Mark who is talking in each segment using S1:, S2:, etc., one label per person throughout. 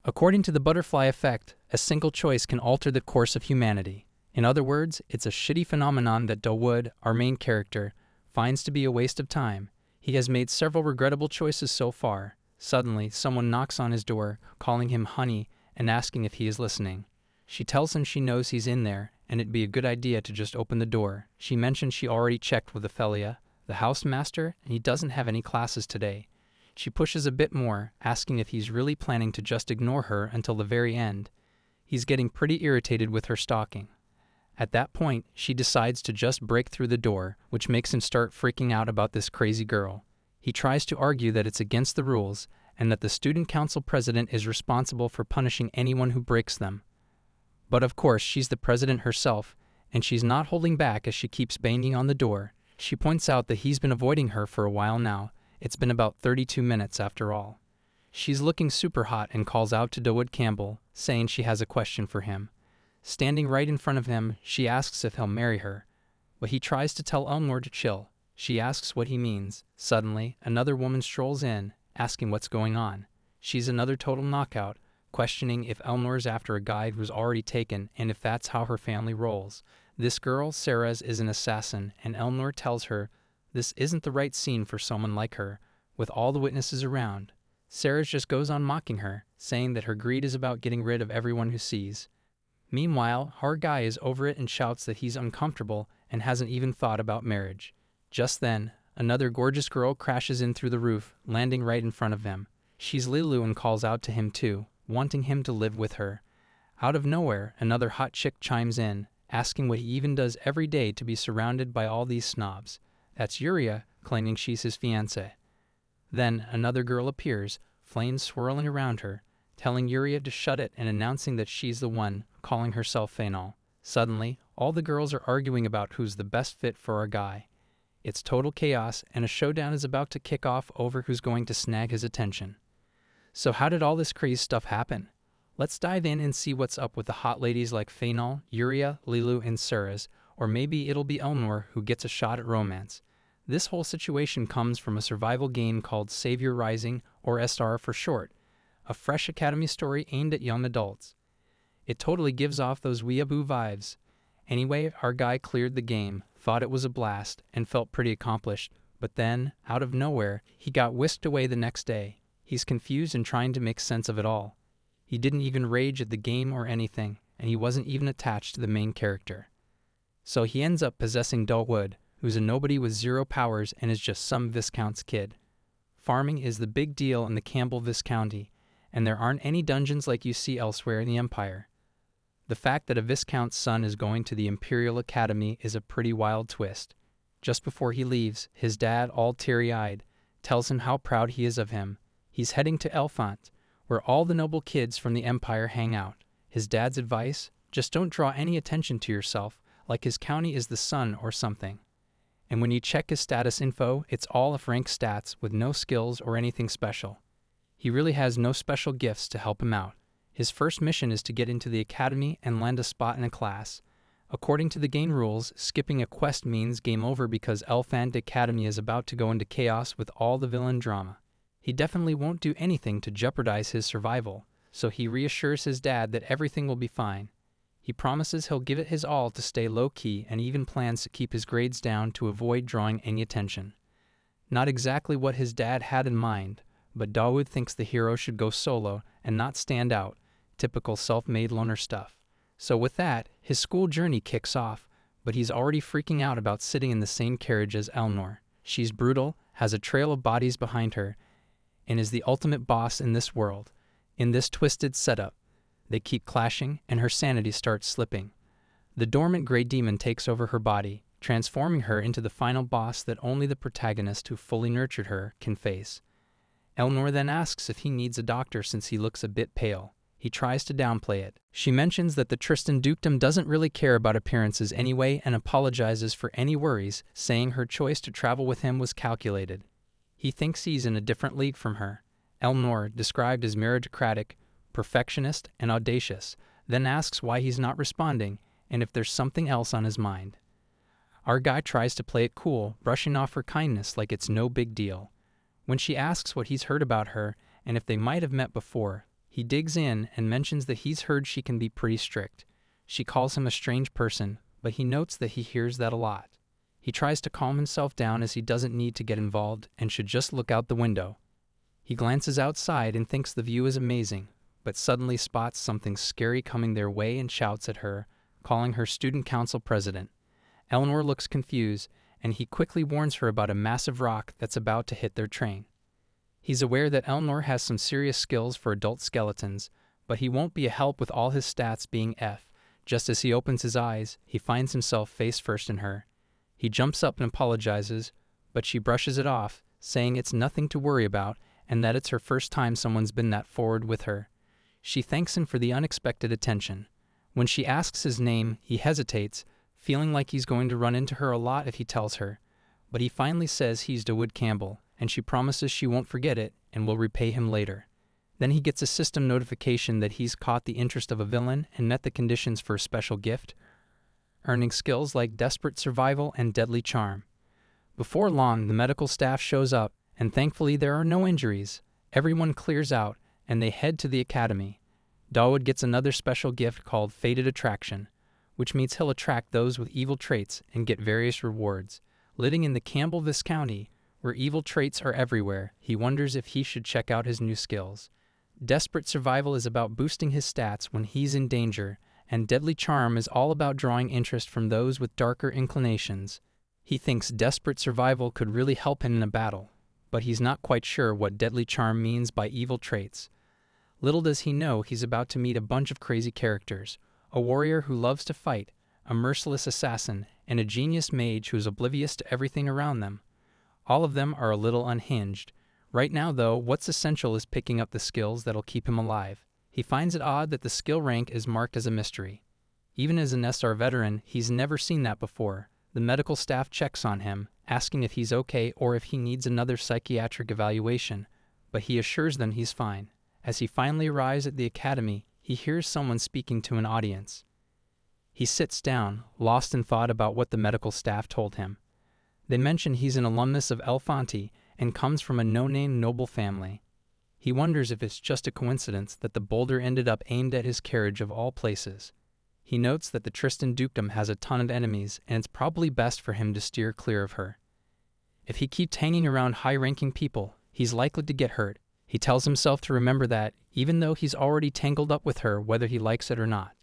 S1: According to the butterfly effect, a single choice can alter the course of humanity. In other words, it's a shitty phenomenon that Do-wood, our main character, finds to be a waste of time. He has made several regrettable choices so far. Suddenly, someone knocks on his door, calling him honey and asking if he is listening. She tells him she knows he's in there, and it'd be a good idea to just open the door. She mentions she already checked with Ophelia, the housemaster, and he doesn't have any classes today. She pushes a bit more, asking if he's really planning to just ignore her until the very end. He's getting pretty irritated with her stalking. At that point, she decides to just break through the door, which makes him start freaking out about this crazy girl. He tries to argue that it's against the rules, and that the student council president is responsible for punishing anyone who breaks them. But of course, she's the president herself, and she's not holding back as she keeps banging on the door. She points out that he's been avoiding her for a while now. It's been about 32 minutes after all. She's looking super hot and calls out to Do-wood Campbell, saying she has a question for him. Standing right in front of him, she asks if he'll marry her, but he tries to tell Elnor to chill. She asks what he means. Suddenly, another woman strolls in, asking what's going on. She's another total knockout, questioning if Elnor's after a guy who's already taken and if that's how her family rolls. This girl, Ceres, is an assassin, and Elnor tells her this isn't the right scene for someone like her, with all the witnesses around. Ceres just goes on mocking her, saying that her greed is about getting rid of everyone who sees. Meanwhile, our guy is over it and shouts that he's uncomfortable and hasn't even thought about marriage. Just then, another gorgeous girl crashes in through the roof, landing right in front of him. She's Lilu and calls out to him too, wanting him to live with her. Out of nowhere, another hot chick chimes in, asking what he even does every day to be surrounded by all these snobs. That's Yuria, claiming she's his fiancé. Then another girl appears, flames swirling around her, telling Yuria to shut it and announcing that she's the one, calling herself Phenol. Suddenly, all the girls are arguing about who's the best fit for our guy. It's total chaos, and a showdown is about to kick off over who's going to snag his attention. So how did all this crazy stuff happen? Let's dive in and see what's up with the hot ladies like Phenol, Yuria, Lilu, and Ceres, or maybe it'll be Elnor who gets a shot at romance. This whole situation comes from a survival game called Savior Rising, or SR for short, a fresh academy story aimed at young adults. It totally gives off those weeaboo vibes. Anyway, our guy cleared the game, thought it was a blast, and felt pretty accomplished, but then, out of nowhere, he got whisked away the next day. He's confused and trying to make sense of it all. He didn't even rage at the game or anything, and he wasn't even attached to the main character. So he ends up possessing Do-wood, who's a nobody with zero powers and is just some Viscount's kid. Farming is the big deal in the Campbell Viscounty, and there aren't any dungeons like you see elsewhere in the Empire. The fact that a Viscount's son is going to the Imperial Academy is a pretty wild twist. Just before he leaves, his dad, all teary-eyed, tells him how proud he is of him. He's heading to Elfont, where all the noble kids from the Empire hang out. His dad's advice? Just don't draw any attention to yourself, like his county is the sun or something. And when you check his status info, it's all of rank stats with no skills or anything special. He really has no special gifts to help him out. His first mission is to get into the academy and land a spot in a class. According to the game rules, skipping a quest means game over because Elfant Academy is about to go into chaos with all the villain drama. He definitely won't do anything to jeopardize his survival, so he reassures his dad that everything will be fine. He promises he'll give it his all to stay low-key and even plans to keep his grades down to avoid drawing any attention. Not exactly what his dad had in mind, but Do-wood thinks the hero should go solo and not stand out, typical self-made loner stuff. So with that, his school journey kicks off, but he's already freaking out about sitting in the same carriage as Elnor. She's brutal, has a trail of bodies behind her, and is the ultimate boss in this world. In this twisted setup, they keep clashing, and her sanity starts slipping. The dormant gray demon takes over her body, transforming her into the final boss that only the protagonist who fully nurtured her can face. Elnor then asks if he needs a doctor since he looks a bit pale. He tries to downplay it. She mentions that the Tristan dukedom doesn't really care about appearances anyway and apologizes for any worries, saying her choice to travel with him was calculated. He thinks he's in a different league from her. Elnor, described as meritocratic, perfectionist, and audacious, then asks why he's not responding and if there's something else on his mind. Our guy tries to play it cool, brushing off her kindness like it's no big deal. When she asks what he's heard about her and if they might have met before, He digs in and mentions that he's heard she can be pretty strict. She calls him a strange person, but he notes that he hears that a lot. He tries to calm himself down as he doesn't need to get involved and should just look out the window. He glances outside and thinks the view is amazing, but suddenly spots something scary coming their way and shouts at her, calling her student council president. Eleanor looks confused, and he quickly warns her about a massive rock that's about to hit their train. He's aware that Eleanor has some serious skills for adult skeletons, but he won't be a help with all his stats being F. Just as he opens his eyes, he finds himself face first in her. He jumps up and apologizes, but she brushes it off, saying it's nothing to worry about and that it's her first time someone's been that forward with her. She thanks him for the unexpected attention. When she asks his name, he hesitates, feeling like he's going to run into her a lot if he tells her. But he finally says he's DeWood Campbell, and she promises she won't forget it and will repay him later. Then he gets a system notification that he's caught the interest of a villain and met the conditions for a special gift, earning skills like Desperate Survival and Deadly Charm. Before long, the medical staff shows up, and thankfully there are no injuries. Everyone clears out, and they head to the academy. Dawood gets another special gift called Fated Attraction, which means he'll attract those with evil traits and get various rewards. Living in the Campbell Viscounty, where evil traits are everywhere, he wonders if he should check out his new skills. Desperate Survival is about boosting his stats when he's in danger, and Deadly Charm is all about drawing interest from those with darker inclinations. He thinks Desperate Survival could really help him in a battle, but he's not quite sure what Deadly Charm means by evil traits. Little does he know he's about to meet a bunch of crazy characters, a warrior who loves to fight, a merciless assassin, and a genius mage who's oblivious to everything around them. All of them are a little unhinged. Right now, though, what's essential is picking up the skills that'll keep him alive. He finds it odd that the skill rank is marked as a mystery. Even as an SR veteran, he's never seen that before. The medical staff checks on him, asking if he's okay or if he needs another psychiatric evaluation, but he assures them he's fine. As he finally arrives at the academy, he hears someone speaking to an audience. He sits down, lost in thought about what the medical staff told him. They mention he's an alumnus of El Fonte and comes from a no-name noble family. He wonders if it's just a coincidence that the boulder ended up aimed at his carriage of all places. He notes that the Tristan dukedom has a ton of enemies, and it's probably best for him to steer clear of her. If he keeps hanging around high-ranking people, he's likely to get hurt. He tells himself to remember that, even though he's already tangled up with her whether he likes it or not.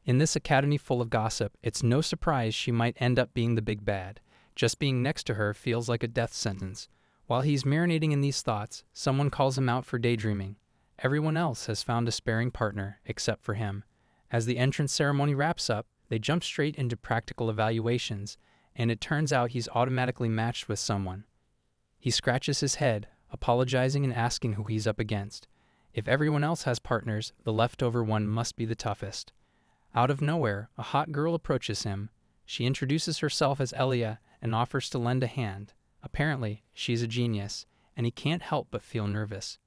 S1: In this academy full of gossip, it's no surprise she might end up being the big bad. Just being next to her feels like a death sentence. While he's marinating in these thoughts, someone calls him out for daydreaming. Everyone else has found a sparring partner, except for him. As the entrance ceremony wraps up, they jump straight into practical evaluations, and it turns out he's automatically matched with someone. He scratches his head, apologizing and asking who he's up against. If everyone else has partners, the leftover one must be the toughest. Out of nowhere, a hot girl approaches him. She introduces herself as Elia and offers to lend a hand. Apparently, she's a genius, and he can't help but feel nervous.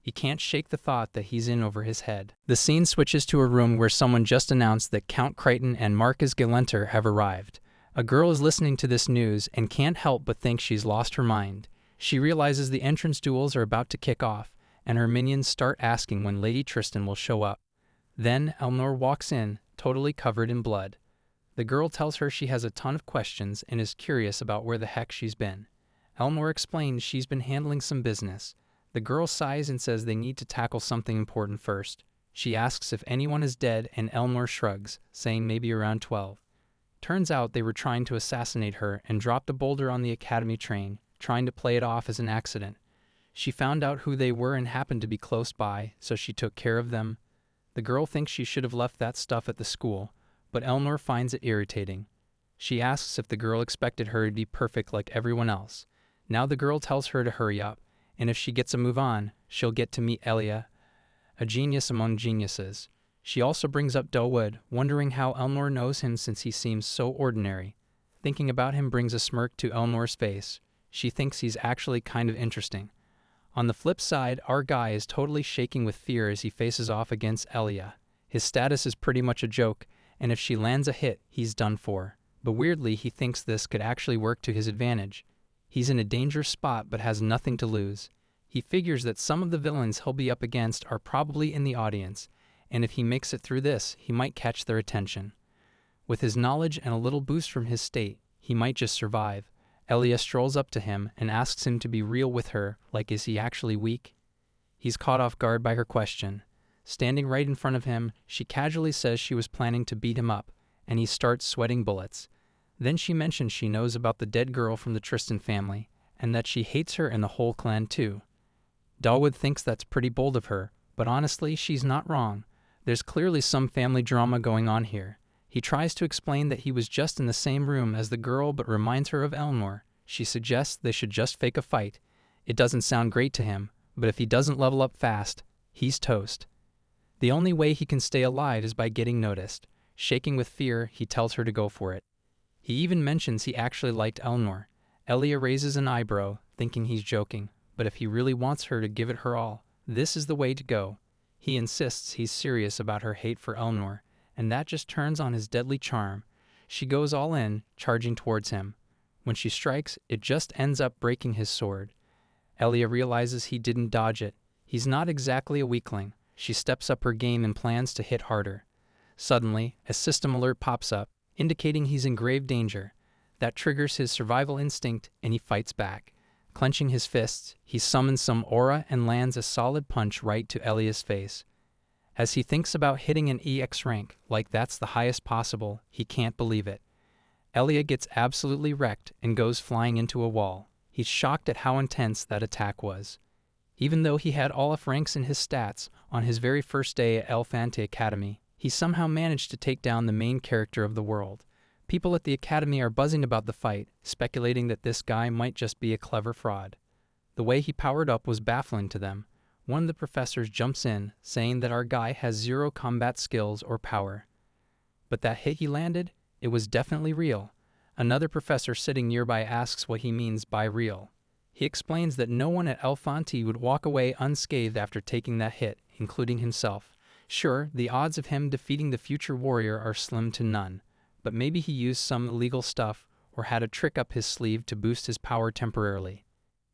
S1: He can't shake the thought that he's in over his head. The scene switches to a room where someone just announced that Count Crichton and Marcus Galenter have arrived. A girl is listening to this news and can't help but think she's lost her mind. She realizes the entrance duels are about to kick off, and her minions start asking when Lady Tristan will show up. Then Eleanor walks in, totally covered in blood. The girl tells her she has a ton of questions and is curious about where the heck she's been. Eleanor explains she's been handling some business. The girl sighs and says they need to tackle something important first. She asks if anyone is dead, and Eleanor shrugs, saying maybe around 12. Turns out they were trying to assassinate her and dropped a boulder on the academy train, trying to play it off as an accident. She found out who they were and happened to be close by, so she took care of them. The girl thinks she should have left that stuff at the school, but Eleanor finds it irritating. She asks if the girl expected her to be perfect like everyone else. Now the girl tells her to hurry up, and if she gets a move on, she'll get to meet Elia, a genius among geniuses. She also brings up Dawood, wondering how Eleanor knows him since he seems so ordinary. Thinking about him brings a smirk to Eleanor's face. She thinks he's actually kind of interesting. On the flip side, our guy is totally shaking with fear as he faces off against Elia. His status is pretty much a joke, and if she lands a hit, he's done for. But weirdly, he thinks this could actually work to his advantage. He's in a dangerous spot but has nothing to lose. He figures that some of the villains he'll be up against are probably in the audience, and if he makes it through this, he might catch their attention. With his knowledge and a little boost from his state, he might just survive. Elia strolls up to him and asks him to be real with her, like is he actually weak? He's caught off guard by her question. Standing right in front of him, she casually says she was planning to beat him up, and he starts sweating bullets. Then she mentions she knows about the dead girl from the Tristan family, and that she hates her and the whole clan too. Dawood thinks that's pretty bold of her, but honestly, she's not wrong. There's clearly some family drama going on here. He tries to explain that he was just in the same room as the girl but reminds her of Eleanor. She suggests they should just fake a fight. It doesn't sound great to him, but if he doesn't level up fast, he's toast. The only way he can stay alive is by getting noticed. Shaking with fear, he tells her to go for it. He even mentions he actually liked Eleanor. Elia raises an eyebrow, thinking he's joking, but if he really wants her to give it her all, this is the way to go. He insists he's serious about her hate for Eleanor, and that just turns on his deadly charm. She goes all in, charging towards him. When she strikes, it just ends up breaking his sword. Elia realizes he didn't dodge it. He's not exactly a weakling. She steps up her game and plans to hit harder. Suddenly, a system alert pops up, indicating he's in grave danger. That triggers his survival instinct, and he fights back. Clenching his fists, he summons some aura and lands a solid punch right to Elia's face. As he thinks about hitting an EX rank, like that's the highest possible, he can't believe it. Elia gets absolutely wrecked and goes flying into a wall. He's shocked at how intense that attack was. Even though he had all F ranks in his stats on his very first day at El Fante Academy, he somehow managed to take down the main character of the world. People at the academy are buzzing about the fight, speculating that this guy might just be a clever fraud. The way he powered up was baffling to them. One of the professors jumps in, saying that our guy has 0 combat skills or power. But that hit he landed, it was definitely real. Another professor sitting nearby asks what he means by real. He explains that no one at El Fante would walk away unscathed after taking that hit, including himself. Sure, the odds of him defeating the future warrior are slim to none, but maybe he used some illegal stuff or had a trick up his sleeve to boost his power temporarily.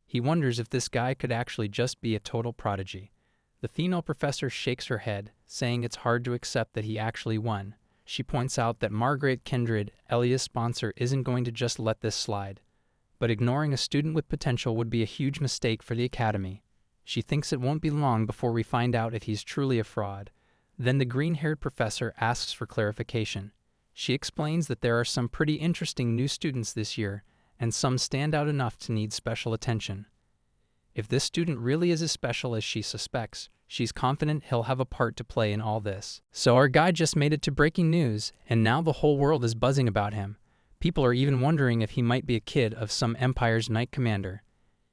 S1: He wonders if this guy could actually just be a total prodigy. The female professor shakes her head, saying it's hard to accept that he actually won. She points out that Margaret Kindred, Elia's sponsor, isn't going to just let this slide. But ignoring a student with potential would be a huge mistake for the academy. She thinks it won't be long before we find out if he's truly a fraud. Then the green-haired professor asks for clarification. She explains that there are some pretty interesting new students this year, and some stand out enough to need special attention. If this student really is as special as she suspects, she's confident he'll have a part to play in all this. So our guy just made it to breaking news, and now the whole world is buzzing about him. People are even wondering if he might be a kid of some Empire's Knight Commander.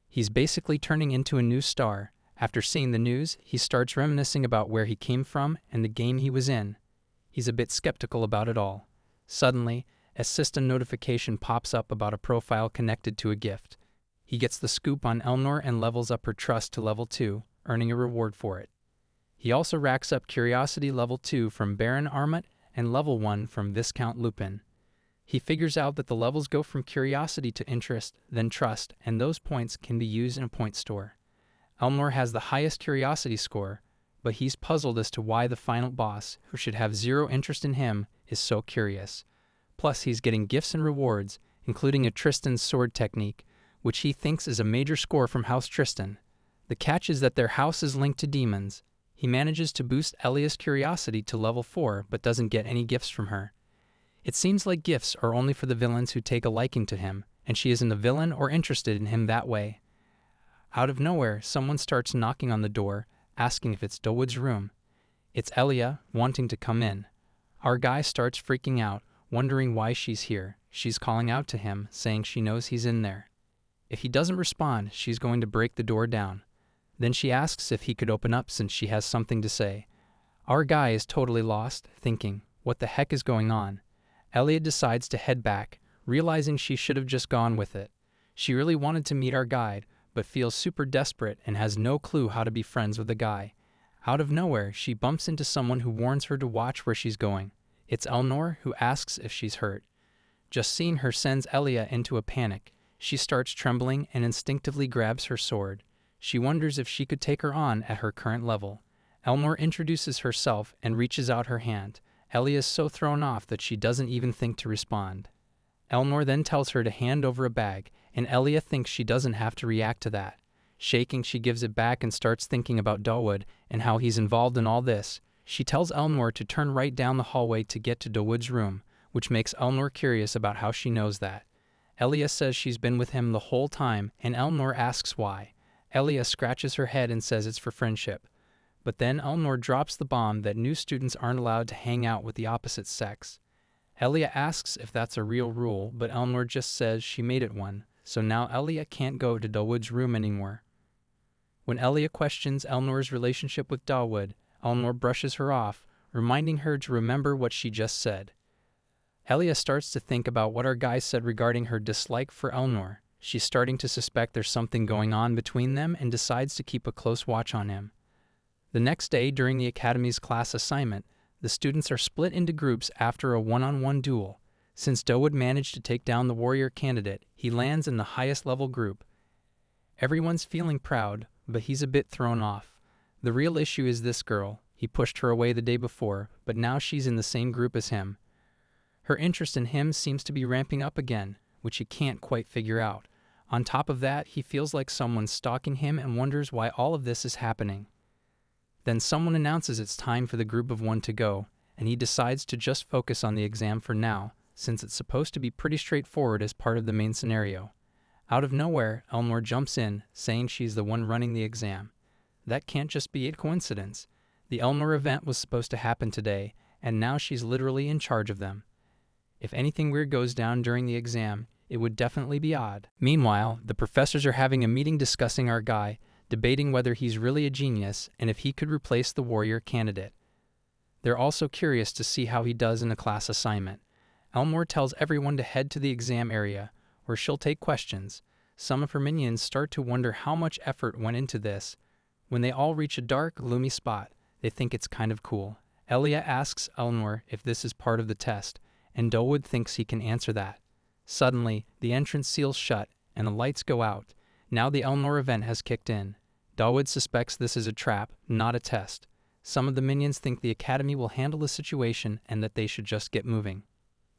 S1: He's basically turning into a new star. After seeing the news, he starts reminiscing about where he came from and the game he was in. He's a bit skeptical about it all. Suddenly, a system notification pops up about a profile connected to a gift. He gets the scoop on Eleanor and levels up her trust to level 2, earning a reward for it. He also racks up curiosity level 2 from Baron Armut and level 1 from Viscount Lupin. He figures out that the levels go from curiosity to interest, then trust, and those points can be used in a point store. Eleanor has the highest curiosity score, but he's puzzled as to why the final boss, who should have 0 interest in him, is so curious. Plus, he's getting gifts and rewards, including a Tristan's sword technique, which he thinks is a major score from House Tristan. The catch is that their house is linked to demons. He manages to boost Elia's curiosity to level 4, but doesn't get any gifts from her. It seems like gifts are only for the villains who take a liking to him, and she isn't a villain or interested in him that way. Out of nowhere, someone starts knocking on the door, asking if it's Dawood's room. It's Elia, wanting to come in. Our guy starts freaking out, wondering why she's here. She's calling out to him, saying she knows he's in there. If he doesn't respond, she's going to break the door down. Then she asks if he could open up since she has something to say. Our guy is totally lost, thinking, what the heck is going on? Elia decides to head back, realizing she should have just gone with it. She really wanted to meet our guide, but feels super desperate and has no clue how to be friends with the guy. Out of nowhere, she bumps into someone who warns her to watch where she's going. It's Eleanor, who asks if she's hurt. Just seeing her sends Elia into a panic. She starts trembling and instinctively grabs her sword. She wonders if she could take her on at her current level. Elnor introduces herself and reaches out her hand. Elia is so thrown off that she doesn't even think to respond. Elnor then tells her to hand over a bag, and Elia thinks she doesn't have to react to that. Shaking, she gives it back and starts thinking about Dawood and how he's involved in all this. She tells Elnor to turn right down the hallway to get to Dawood's room, which makes Elnor curious about how she knows that. Elia says she's been with him the whole time, and Elnor asks why. Elia scratches her head and says it's for friendship. But then Elnor drops the bomb that new students aren't allowed to hang out with the opposite sex. Elia asks if that's a real rule, but Elnor just says she made it one, so now Elia can't go to Dawood's room anymore. When Elia questions Elnor's relationship with Dawood, Elnor brushes her off, reminding her to remember what she just said. Elia starts to think about what our guy said regarding her dislike for Elnor. She's starting to suspect there's something going on between them and decides to keep a close watch on him. The next day, during the Academy's class assignment, the students are split into groups after a one-on-one duel. Since Dawood managed to take down the warrior candidate, he lands in the highest level group. Everyone's feeling proud, but he's a bit thrown off. The real issue is this girl. He pushed her away the day before, but now she's in the same group as him. Her interest in him seems to be ramping up again, which he can't quite figure out. On top of that, he feels like someone's stalking him and wonders why all of this is happening. Then someone announces it's time for the group of one to go, and he decides to just focus on the exam for now, since it's supposed to be pretty straightforward as part of the main scenario. Out of nowhere, Elnor jumps in, saying she's the one running the exam. That can't just be a coincidence. The Elnor event was supposed to happen today, and now she's literally in charge of them. If anything weird goes down during the exam, it would definitely be odd. Meanwhile, the professors are having a meeting discussing our guy, debating whether he's really a genius and if he could replace the warrior candidate. They're also curious to see how he does in a class assignment. Elnor tells everyone to head to the exam area, where she'll take questions. Some of her minions start to wonder how much effort went into this. When they all reach a dark, gloomy spot, they think it's kind of cool. Elia asks Elnor if this is part of the test, and Dawood thinks he can answer that. Suddenly, the entrance seals shut, and the lights go out. Now the Elnor event has kicked in. Dawood suspects this is a trap, not a test. Some of the minions think the Academy will handle the situation and that they should just get moving.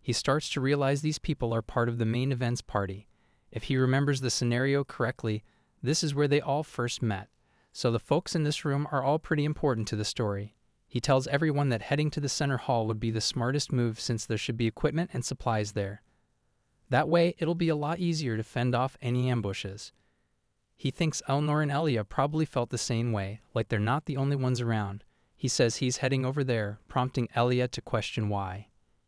S1: He starts to realize these people are part of the main event's party. If he remembers the scenario correctly, this is where they all first met. So the folks in this room are all pretty important to the story. He tells everyone that heading to the center hall would be the smartest move since there should be equipment and supplies there. That way, it'll be a lot easier to fend off any ambushes. He thinks Elnor and Elia probably felt the same way, like they're not the only ones around. He says he's heading over there, prompting Elia to question why.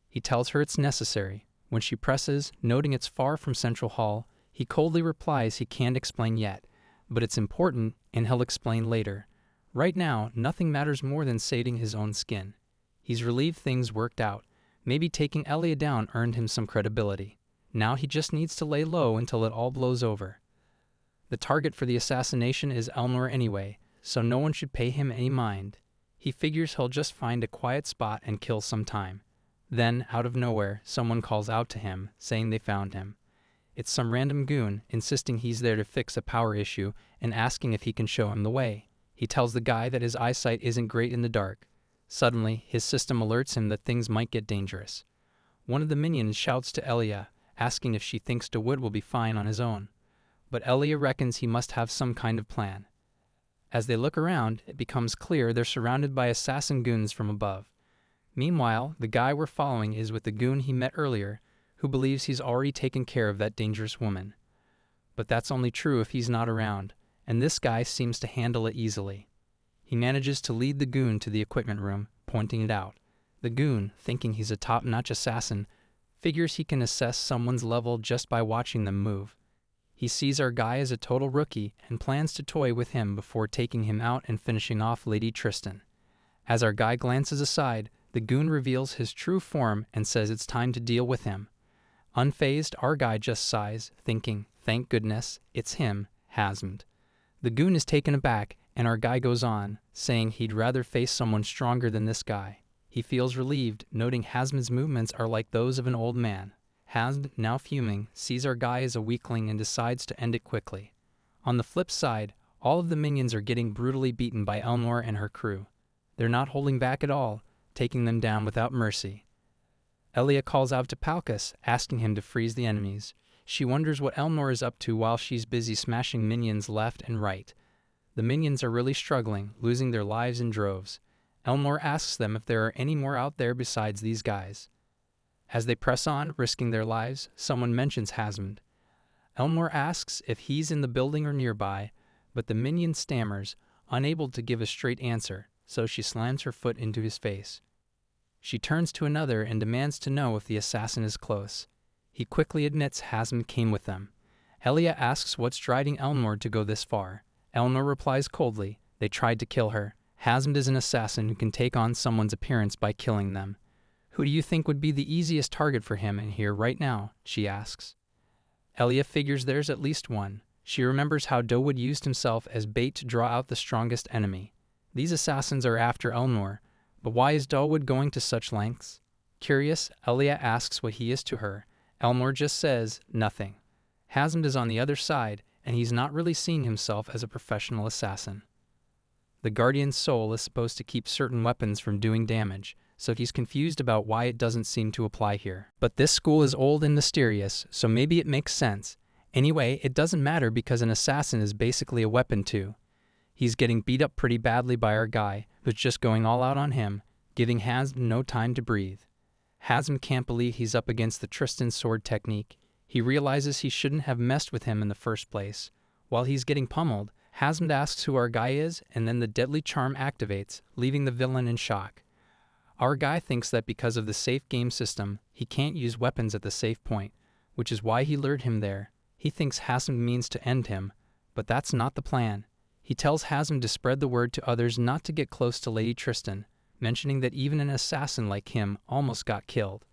S1: He tells her it's necessary. When she presses, noting it's far from Central Hall, he coldly replies he can't explain yet, but it's important and he'll explain later. Right now, nothing matters more than saving his own skin. He's relieved things worked out. Maybe taking Elia down earned him some credibility. Now he just needs to lay low until it all blows over. The target for the assassination is Elnor anyway, so no one should pay him any mind. He figures he'll just find a quiet spot and kill some time. Then, out of nowhere, someone calls out to him, saying they found him. It's some random goon, insisting he's there to fix a power issue and asking if he can show him the way. He tells the guy that his eyesight isn't great in the dark. Suddenly, his system alerts him that things might get dangerous. One of the minions shouts to Elia, asking if she thinks Dawood will be fine on his own. But Elia reckons he must have some kind of plan. As they look around, it becomes clear they're surrounded by assassin goons from above. Meanwhile, the guy we're following is with the goon he met earlier, who believes he's already taken care of that dangerous woman. But that's only true if he's not around, and this guy seems to handle it easily. He manages to lead the goon to the equipment room, pointing it out. The goon, thinking he's a top-notch assassin, figures he can assess someone's level just by watching them move. He sees our guy as a total rookie and plans to toy with him before taking him out and finishing off Lady Tristan. As our guy glances aside, the goon reveals his true form and says it's time to deal with him. Unfazed, our guy just sighs, thinking, thank goodness, it's him, Hasmd. The goon is taken aback, and our guy goes on, saying he'd rather face someone stronger than this guy. He feels relieved, noting Hasmd's movements are like those of an old man. Hasmd, now fuming, sees our guy as a weakling and decides to end it quickly. On the flip side, All of the minions are getting brutally beaten by Elnor and her crew. They're not holding back at all, taking them down without mercy. Elia calls out to Palkas, asking him to freeze the enemies. She wonders what Elnor is up to while she's busy smashing minions left and right. The minions are really struggling, losing their lives in droves. Elnor asks them if there are any more out there besides these guys. As they press on, risking their lives, someone mentions Hasmund. Elnor asks if he's in the building or nearby, but the minion stammers, unable to give a straight answer, so she slams her foot into his face. She turns to another and demands to know if the assassin is close. He quickly admits Hasmund came with them. Elia asks what's driving Elnor to go this far. Elnor replies coldly, they tried to kill her. Hasmund is an assassin who can take on someone's appearance by killing them. Who do you think would be the easiest target for him in here right now? She asks. Elia figures there's at least one. She remembers how Dawood used himself as bait to draw out the strongest enemy. These assassins are after Elnor, but why is Dawood going to such lengths? Curious, Elia asks what he is to her. Elnor just says, nothing. Hasmund is on the other side, and he's not really seeing himself as a professional assassin. The Guardian's soul is supposed to keep certain weapons from doing damage, so he's confused about why it doesn't seem to apply here. But this school is old and mysterious, so maybe it makes sense. Anyway, it doesn't matter because an assassin is basically a weapon too. He's getting beat up pretty badly by our guy, who's just going all out on him, giving Hasmund no time to breathe. Hasmund can't believe he's up against the Tristan sword technique. He realizes he shouldn't have messed with him in the first place. While he's getting pummeled, Hasmund asks who our guy is, and then the deadly charm activates, leaving the villain in shock. Our guy thinks that because of the safe game system, he can't use weapons at the safe point, which is why he lured him there. He thinks Hasmund means to end him, but that's not the plan. He tells Hasmund to spread the word to others not to get close to Lady Tristan, mentioning that even an assassin like him almost got killed.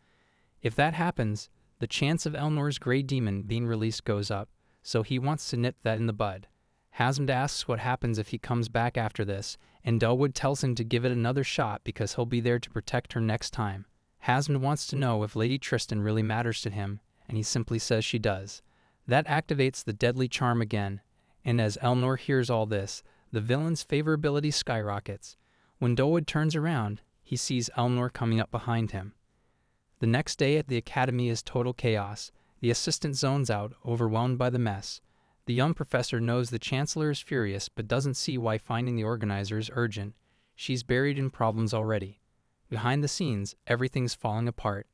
S1: If that happens, the chance of Elnor's Grey Demon being released goes up, so he wants to nip that in the bud. Hasmund asks what happens if he comes back after this, and Dawood tells him to give it another shot because he'll be there to protect her next time. Hasmund wants to know if Lady Tristan really matters to him, and he simply says she does. That activates the deadly charm again, and as Elnor hears all this, the villain's favorability skyrockets. When Dawood turns around, he sees Elnor coming up behind him. The next day at the academy is total chaos. The assistant zones out, overwhelmed by the mess. The young professor knows the chancellor is furious but doesn't see why finding the organizer is urgent. She's buried in problems already. Behind the scenes, everything's falling apart.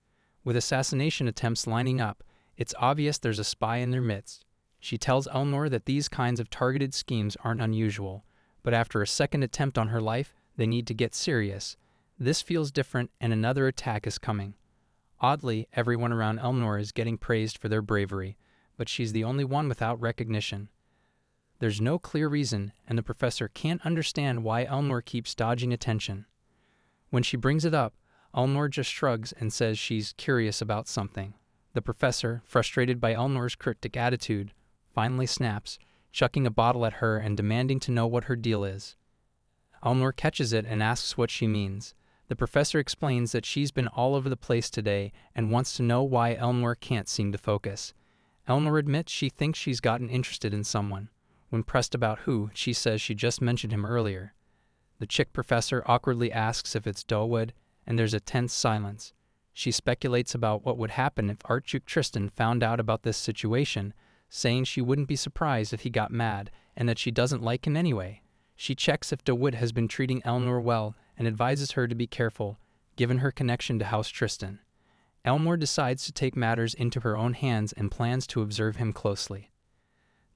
S1: With assassination attempts lining up, it's obvious there's a spy in their midst. She tells Elnor that these kinds of targeted schemes aren't unusual, but after a second attempt on her life, they need to get serious. This feels different and another attack is coming. Oddly, everyone around Elnor is getting praised for their bravery, but she's the only one without recognition. There's no clear reason, and the professor can't understand why Elnor keeps dodging attention. When she brings it up, Elnor just shrugs and says she's curious about something. The professor, frustrated by Elnor's cryptic attitude, finally snaps, chucking a bottle at her and demanding to know what her deal is. Elnor catches it and asks what she means. The professor explains that she's been all over the place today and wants to know why Elnor can't seem to focus. Elnor admits she thinks she's gotten interested in someone. When pressed about who, she says she just mentioned him earlier. The chick professor awkwardly asks if it's Dawood, and there's a tense silence. She speculates about what would happen if Archduke Tristan found out about this situation, saying she wouldn't be surprised if he got mad and that she doesn't like him anyway. She checks if Dawood has been treating Elnor well and advises her to be careful, given her connection to House Tristan. Elnor decides to take matters into her own hands and plans to observe him closely.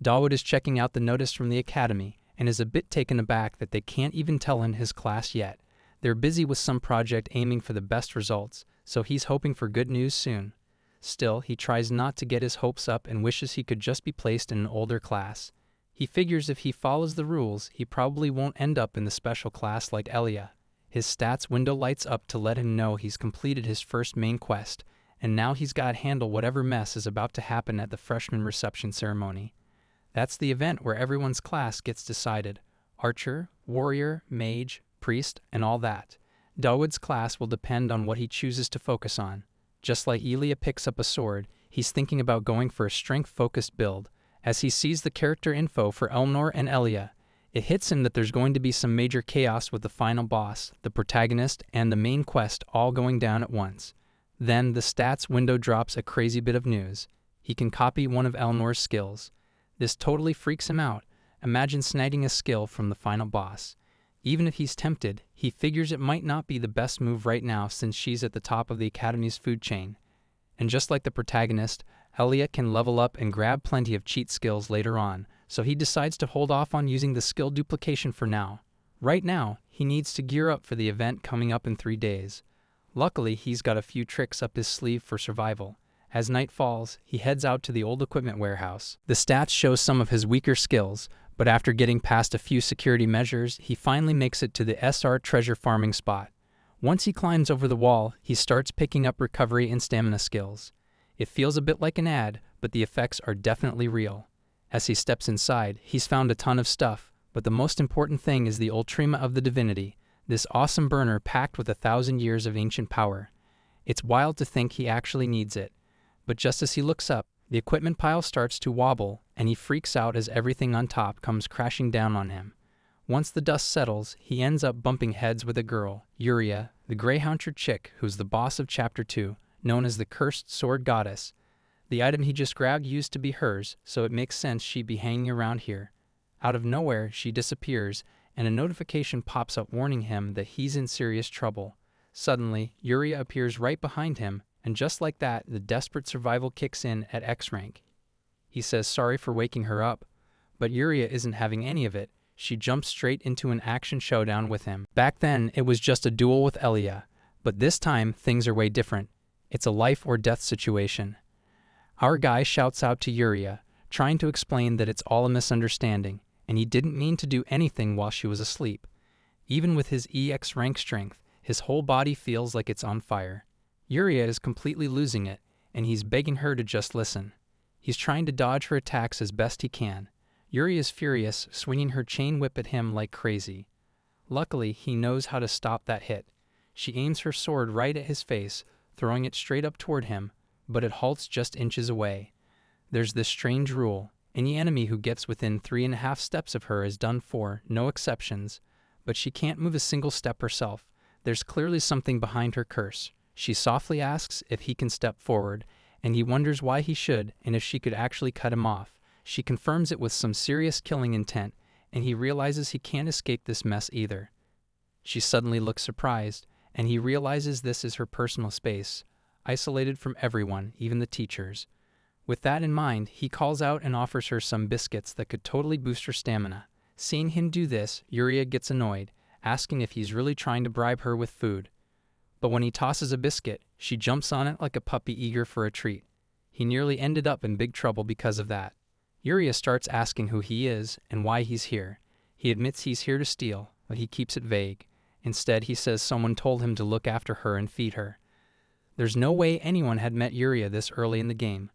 S1: Dawood is checking out the notice from the academy and is a bit taken aback that they can't even tell him his class yet. They're busy with some project aiming for the best results, so he's hoping for good news soon. Still, he tries not to get his hopes up and wishes he could just be placed in an older class. He figures if he follows the rules, he probably won't end up in the special class like Elia. His stats window lights up to let him know he's completed his first main quest, and now he's got to handle whatever mess is about to happen at the freshman reception ceremony. That's the event where everyone's class gets decided. Archer, warrior, mage, priest, and all that. Dawood's class will depend on what he chooses to focus on. Just like Elia picks up a sword, he's thinking about going for a strength-focused build. As he sees the character info for Elnor and Elia, It hits him that there's going to be some major chaos with the final boss, the protagonist, and the main quest all going down at once. Then the stats window drops a crazy bit of news. He can copy one of Elnor's skills. This totally freaks him out. Imagine snagging a skill from the final boss. Even if he's tempted, he figures it might not be the best move right now since she's at the top of the Academy's food chain. And just like the protagonist, Elia can level up and grab plenty of cheat skills later on, so he decides to hold off on using the skill duplication for now. Right now, he needs to gear up for the event coming up in 3 days. Luckily, he's got a few tricks up his sleeve for survival. As night falls, he heads out to the old equipment warehouse. The stats show some of his weaker skills, but after getting past a few security measures, he finally makes it to the SR treasure farming spot. Once he climbs over the wall, he starts picking up recovery and stamina skills. It feels a bit like an ad, but the effects are definitely real. As he steps inside, he's found a ton of stuff, but the most important thing is the Ultrema of the Divinity, this awesome burner packed with 1,000 years of ancient power. It's wild to think he actually needs it. But just as he looks up, the equipment pile starts to wobble, and he freaks out as everything on top comes crashing down on him. Once the dust settles, he ends up bumping heads with a girl, Yuria, the Greyhounter chick who's the boss of Chapter 2, known as the Cursed Sword Goddess. The item he just grabbed used to be hers, so it makes sense she'd be hanging around here. Out of nowhere, she disappears, and a notification pops up warning him that he's in serious trouble. Suddenly, Yuria appears right behind him, and just like that, the desperate survival kicks in at X rank. He says sorry for waking her up, but Yuria isn't having any of it. She jumps straight into an action showdown with him. Back then, it was just a duel with Elia, but this time, things are way different. It's a life or death situation. Our guy shouts out to Yuria, trying to explain that it's all a misunderstanding, and he didn't mean to do anything while she was asleep. Even with his EX rank strength, his whole body feels like it's on fire. Yuria is completely losing it, and he's begging her to just listen. He's trying to dodge her attacks as best he can. Yuria is furious, swinging her chain whip at him like crazy. Luckily, he knows how to stop that hit. She aims her sword right at his face, throwing it straight up toward him, but it halts just inches away. There's this strange rule. Any enemy who gets within 3.5 steps of her is done for, no exceptions. But she can't move a single step herself. There's clearly something behind her curse. She softly asks if he can step forward, and he wonders why he should and if she could actually cut him off. She confirms it with some serious killing intent, and he realizes he can't escape this mess either. She suddenly looks surprised, and he realizes this is her personal space, isolated from everyone, even the teachers. With that in mind, he calls out and offers her some biscuits that could totally boost her stamina. Seeing him do this, Yuria gets annoyed, asking if he's really trying to bribe her with food. But when he tosses a biscuit, she jumps on it like a puppy eager for a treat. He nearly ended up in big trouble because of that. Yuria starts asking who he is and why he's here. He admits he's here to steal, but he keeps it vague. Instead, he says someone told him to look after her and feed her. There's no way anyone had met Yuria this early in the game.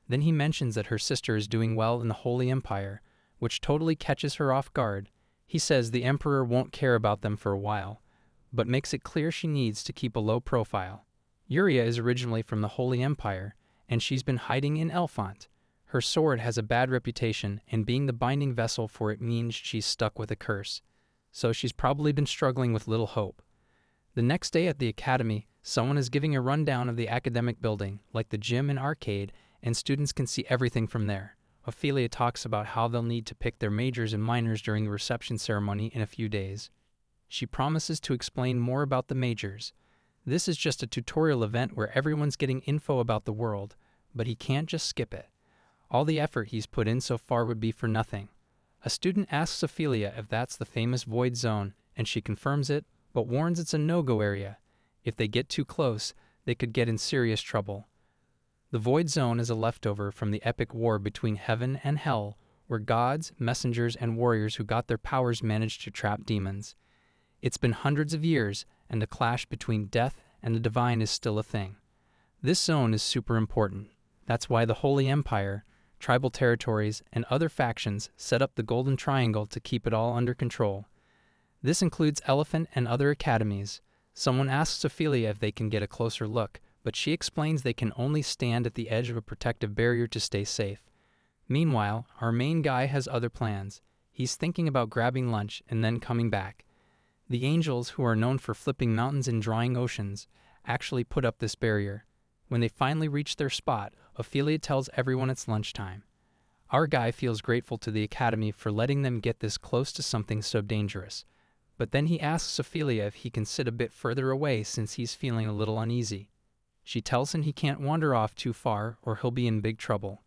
S1: Then he mentions that her sister is doing well in the Holy Empire, which totally catches her off guard. He says the Emperor won't care about them for a while, but makes it clear she needs to keep a low profile. Yuria is originally from the Holy Empire, and she's been hiding in Elfont. Her sword has a bad reputation, and being the binding vessel for it means she's stuck with a curse. So she's probably been struggling with little hope. The next day at the academy, someone is giving a rundown of the academic building, like the gym and arcade, and students can see everything from there. Ophelia talks about how they'll need to pick their majors and minors during the reception ceremony in a few days. She promises to explain more about the majors. This is just a tutorial event where everyone's getting info about the world, but he can't just skip it. All the effort he's put in so far would be for nothing. A student asks Ophelia if that's the famous Void Zone, and she confirms it, but warns it's a no-go area. If they get too close, they could get in serious trouble. The Void Zone is a leftover from the epic war between heaven and hell, where gods, messengers, and warriors who got their powers managed to trap demons. It's been hundreds of years, and the clash between death and the divine is still a thing. This zone is super important. That's why the Holy Empire, tribal territories, and other factions set up the Golden Triangle to keep it all under control. This includes Elephant and other academies. Someone asks Ophelia if they can get a closer look, but she explains they can only stand at the edge of a protective barrier to stay safe. Meanwhile, our main guy has other plans. He's thinking about grabbing lunch and then coming back. The angels, who are known for flipping mountains and drying oceans, actually put up this barrier. When they finally reach their spot, Ophelia tells everyone it's lunchtime. Our guy feels grateful to the Academy for letting them get this close to something so dangerous. But then he asks Ophelia if he can sit a bit further away since he's feeling a little uneasy. She tells him he can't wander off too far or he'll be in big trouble.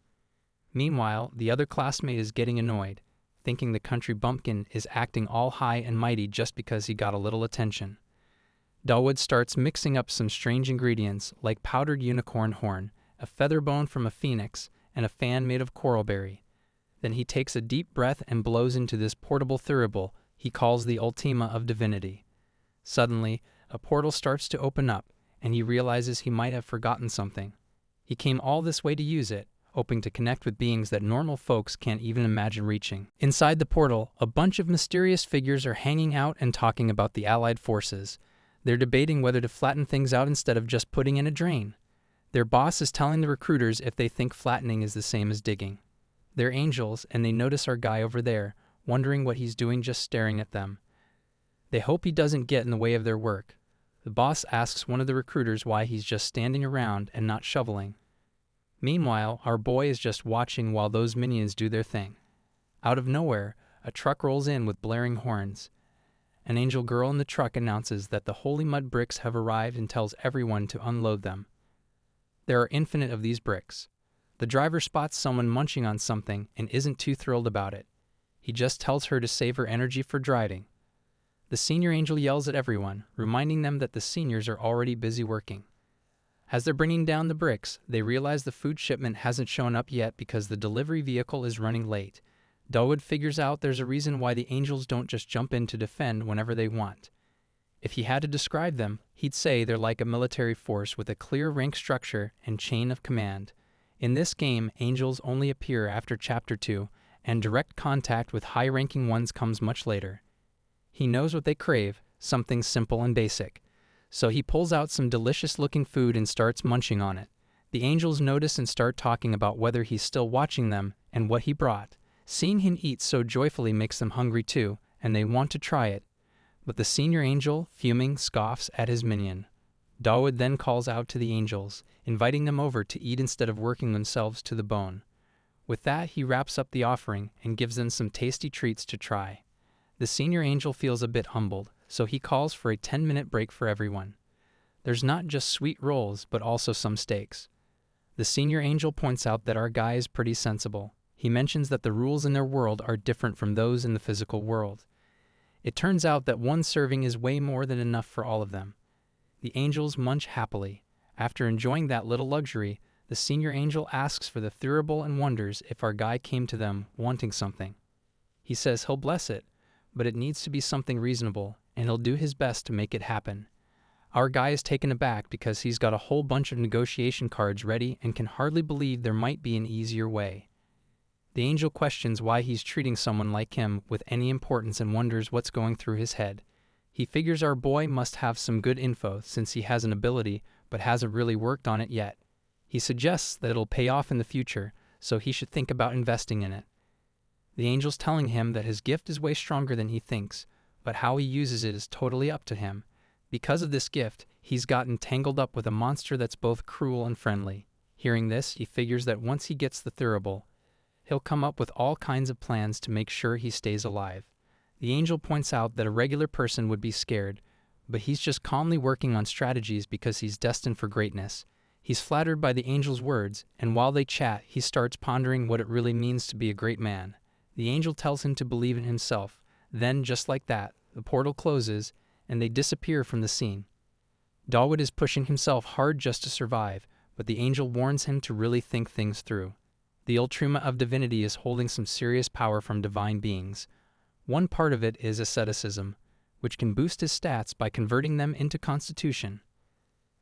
S1: Meanwhile, the other classmate is getting annoyed, thinking the country bumpkin is acting all high and mighty just because he got a little attention. Dawood starts mixing up some strange ingredients like powdered unicorn horn, a feather bone from a phoenix, and a fan made of coralberry. Then he takes a deep breath and blows into this portable thurible he calls the Ultima of Divinity. Suddenly, a portal starts to open up, and he realizes he might have forgotten something. He came all this way to use it, hoping to connect with beings that normal folks can't even imagine reaching. Inside the portal, a bunch of mysterious figures are hanging out and talking about the Allied forces. They're debating whether to flatten things out instead of just putting in a drain. Their boss is telling the recruiters if they think flattening is the same as digging. They're angels, and they notice our guy over there, wondering what he's doing just staring at them. They hope he doesn't get in the way of their work. The boss asks one of the recruiters why he's just standing around and not shoveling. Meanwhile, our boy is just watching while those minions do their thing. Out of nowhere, a truck rolls in with blaring horns. An angel girl in the truck announces that the holy mud bricks have arrived and tells everyone to unload them. There are infinite of these bricks. The driver spots someone munching on something and isn't too thrilled about it. He just tells her to save her energy for driving. The senior angel yells at everyone, reminding them that the seniors are already busy working. As they're bringing down the bricks, they realize the food shipment hasn't shown up yet because the delivery vehicle is running late. Dawood figures out there's a reason why the angels don't just jump in to defend whenever they want. If he had to describe them, he'd say they're like a military force with a clear rank structure and chain of command. In this game, angels only appear after Chapter 2, and direct contact with high-ranking ones comes much later. He knows what they crave, something simple and basic. So he pulls out some delicious-looking food and starts munching on it. The angels notice and start talking about whether he's still watching them and what he brought. Seeing him eat so joyfully makes them hungry too, and they want to try it. But the senior angel, fuming, scoffs at his minion. Dawood then calls out to the angels, inviting them over to eat instead of working themselves to the bone. With that, he wraps up the offering and gives them some tasty treats to try. The senior angel feels a bit humbled, so he calls for a 10-minute break for everyone. There's not just sweet rolls, but also some steaks. The senior angel points out that our guy is pretty sensible. He mentions that the rules in their world are different from those in the physical world. It turns out that one serving is way more than enough for all of them. The angels munch happily. After enjoying that little luxury, the senior angel asks for the thurible and wonders if our guy came to them wanting something. He says he'll bless it, but it needs to be something reasonable, and he'll do his best to make it happen. Our guy is taken aback because he's got a whole bunch of negotiation cards ready and can hardly believe there might be an easier way. The angel questions why he's treating someone like him with any importance and wonders what's going through his head. He figures our boy must have some good info since he has an ability but hasn't really worked on it yet. He suggests that it'll pay off in the future, so he should think about investing in it. The angel's telling him that his gift is way stronger than he thinks, but how he uses it is totally up to him. Because of this gift, he's gotten tangled up with a monster that's both cruel and friendly. Hearing this, he figures that once he gets the thurible, he'll come up with all kinds of plans to make sure he stays alive. The angel points out that a regular person would be scared, but he's just calmly working on strategies because he's destined for greatness. He's flattered by the angel's words, and while they chat, he starts pondering what it really means to be a great man. The angel tells him to believe in himself. Then, just like that, the portal closes, and they disappear from the scene. Dawood is pushing himself hard just to survive, but the angel warns him to really think things through. The Ultima of Divinity is holding some serious power from divine beings. One part of it is asceticism, which can boost his stats by converting them into constitution.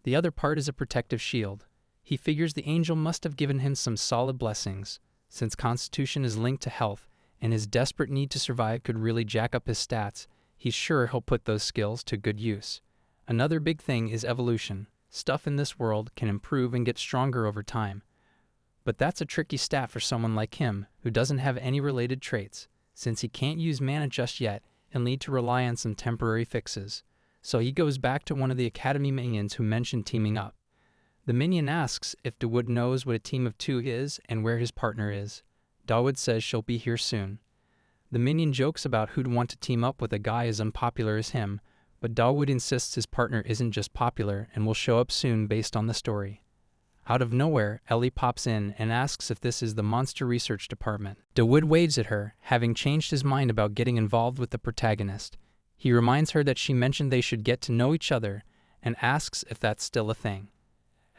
S1: The other part is a protective shield. He figures the angel must have given him some solid blessings, since constitution is linked to health, and his desperate need to survive could really jack up his stats. He's sure he'll put those skills to good use. Another big thing is evolution. Stuff in this world can improve and get stronger over time. But that's a tricky stat for someone like him, who doesn't have any related traits. since he can't use mana just yet and need to rely on some temporary fixes. So he goes back to one of the Academy minions who mentioned teaming up. The minion asks if Dawood knows what a team of two is and where his partner is. Dawood says she'll be here soon. The minion jokes about who'd want to team up with a guy as unpopular as him, but Dawood insists his partner isn't just popular and will show up soon based on the story. Out of nowhere, Ellie pops in and asks if this is the Monster Research Department. Dawood waves at her, having changed his mind about getting involved with the protagonist. He reminds her that she mentioned they should get to know each other and asks if that's still a thing.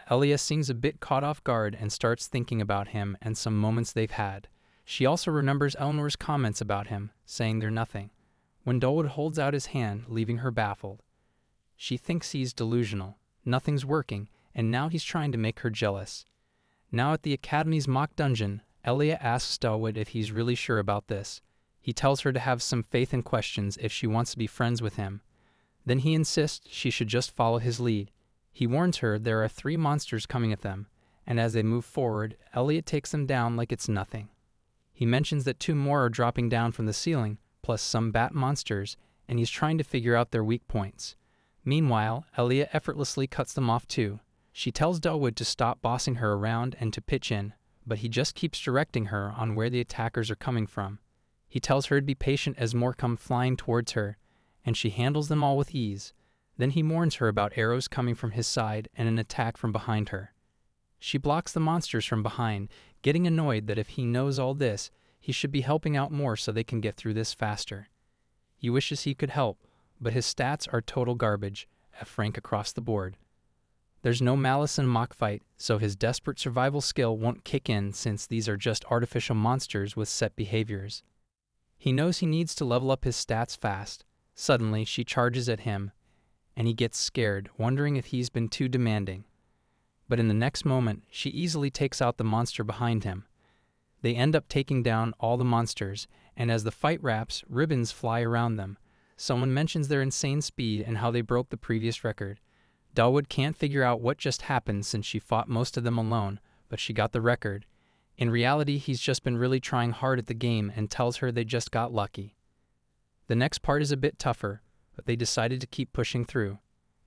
S1: Elia seems a bit caught off guard and starts thinking about him and some moments they've had. She also remembers Elnor's comments about him, saying they're nothing, when Dawood holds out his hand, leaving her baffled. She thinks he's delusional, nothing's working, and now he's trying to make her jealous. Now at the Academy's mock dungeon, Elia asks Dawood if he's really sure about this. He tells her to have some faith and questions if she wants to be friends with him. Then he insists she should just follow his lead. He warns her there are 3 monsters coming at them, and as they move forward, Elliot takes them down like it's nothing. He mentions that 2 more are dropping down from the ceiling, plus some bat monsters, and he's trying to figure out their weak points. Meanwhile, Elliot effortlessly cuts them off too. She tells Dawood to stop bossing her around and to pitch in, but he just keeps directing her on where the attackers are coming from. He tells her to be patient as more come flying towards her, and she handles them all with ease. Then he warns her about arrows coming from his side and an attack from behind her. She blocks the monsters from behind, getting annoyed that if he knows all this, he should be helping out more so they can get through this faster. He wishes he could help, but his stats are total garbage, F rank across the board. There's no malice in mock fight, so his desperate survival skill won't kick in since these are just artificial monsters with set behaviors. He knows he needs to level up his stats fast. Suddenly, she charges at him, and he gets scared, wondering if he's been too demanding. But in the next moment, she easily takes out the monster behind him. They end up taking down all the monsters, and as the fight wraps, ribbons fly around them. Someone mentions their insane speed and how they broke the previous record. Dawood can't figure out what just happened since she fought most of them alone, but she got the record. In reality, he's just been really trying hard at the game and tells her they just got lucky. The next part is a bit tougher, but they decided to keep pushing through.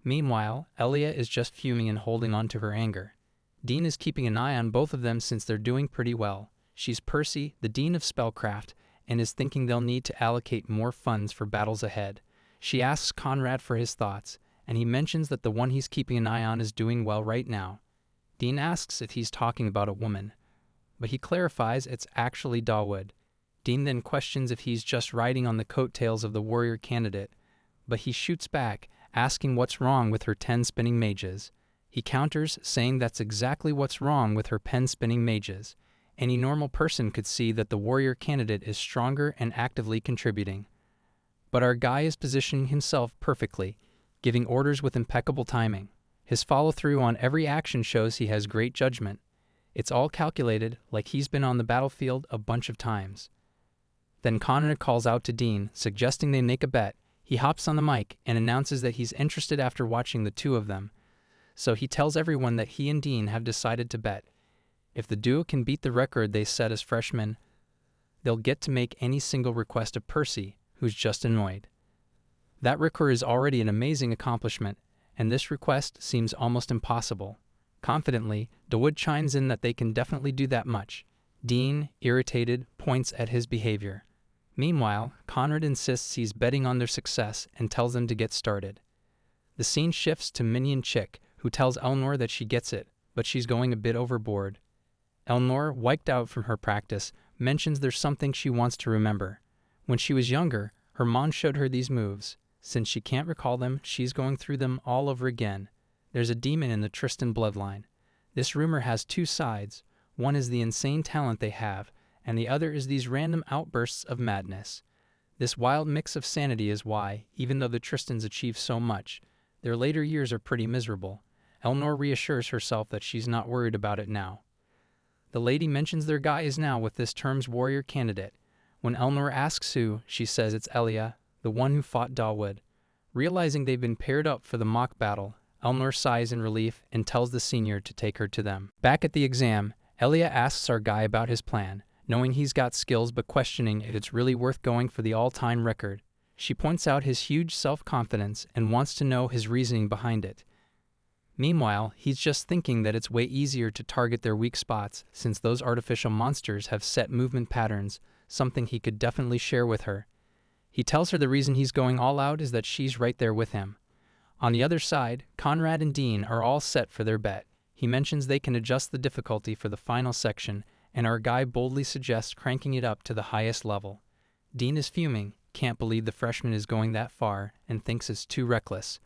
S1: Meanwhile, Elia is just fuming and holding on to her anger. Dean is keeping an eye on both of them since they're doing pretty well. She's Percy, the Dean of Spellcraft, and is thinking they'll need to allocate more funds for battles ahead. She asks Conrad for his thoughts, and he mentions that the one he's keeping an eye on is doing well right now. Dean asks if he's talking about a woman, but he clarifies it's actually Dawood. Dean then questions if he's just riding on the coattails of the warrior candidate, but he shoots back, asking what's wrong with her 10 spinning mages. He counters, saying that's exactly what's wrong with her pen spinning mages. Any normal person could see that the warrior candidate is stronger and actively contributing. But our guy is positioning himself perfectly, giving orders with impeccable timing. His follow-through on every action shows he has great judgment. It's all calculated, like he's been on the battlefield a bunch of times. Then Conrad calls out to Dean, suggesting they make a bet. He hops on the mic and announces that he's interested after watching the 2 of them. So he tells everyone that he and Dean have decided to bet. If the duo can beat the record they set as freshmen, they'll get to make any single request of Percy, who's just annoyed. That record is already an amazing accomplishment, and this request seems almost impossible. Confidently, Dawood chimes in that they can definitely do that much. Dean, irritated, points at his behavior. Meanwhile, Conrad insists he's betting on their success and tells them to get started. The scene shifts to Minion Chick, who tells Elnor that she gets it, but she's going a bit overboard. Elnor, wiped out from her practice, mentions there's something she wants to remember. When she was younger, her mom showed her these moves. Since she can't recall them, she's going through them all over again. There's a demon in the Tristan bloodline. This rumor has 2 sides. One is the insane talent they have, and the other is these random outbursts of madness. This wild mix of sanity is why, even though the Tristans achieve so much, their later years are pretty miserable. Elnor reassures herself that she's not worried about it now. The lady mentions their guy is now with this term's warrior candidate. When Elnor asks who, she says it's Elia, the one who fought Dawood. Realizing they've been paired up for the mock battle, Elnor sighs in relief and tells the senior to take her to them. Back at the exam, Elia asks our guy about his plan, knowing he's got skills but questioning if it's really worth going for the all-time record. She points out his huge self-confidence and wants to know his reasoning behind it. Meanwhile, he's just thinking that it's way easier to target their weak spots since those artificial monsters have set movement patterns, something he could definitely share with her. He tells her the reason he's going all out is that she's right there with him. On the other side, Conrad and Dean are all set for their bet. He mentions they can adjust the difficulty for the final section, and our guy boldly suggests cranking it up to the highest level. Dean is fuming, can't believe the freshman is going that far, and thinks it's too reckless.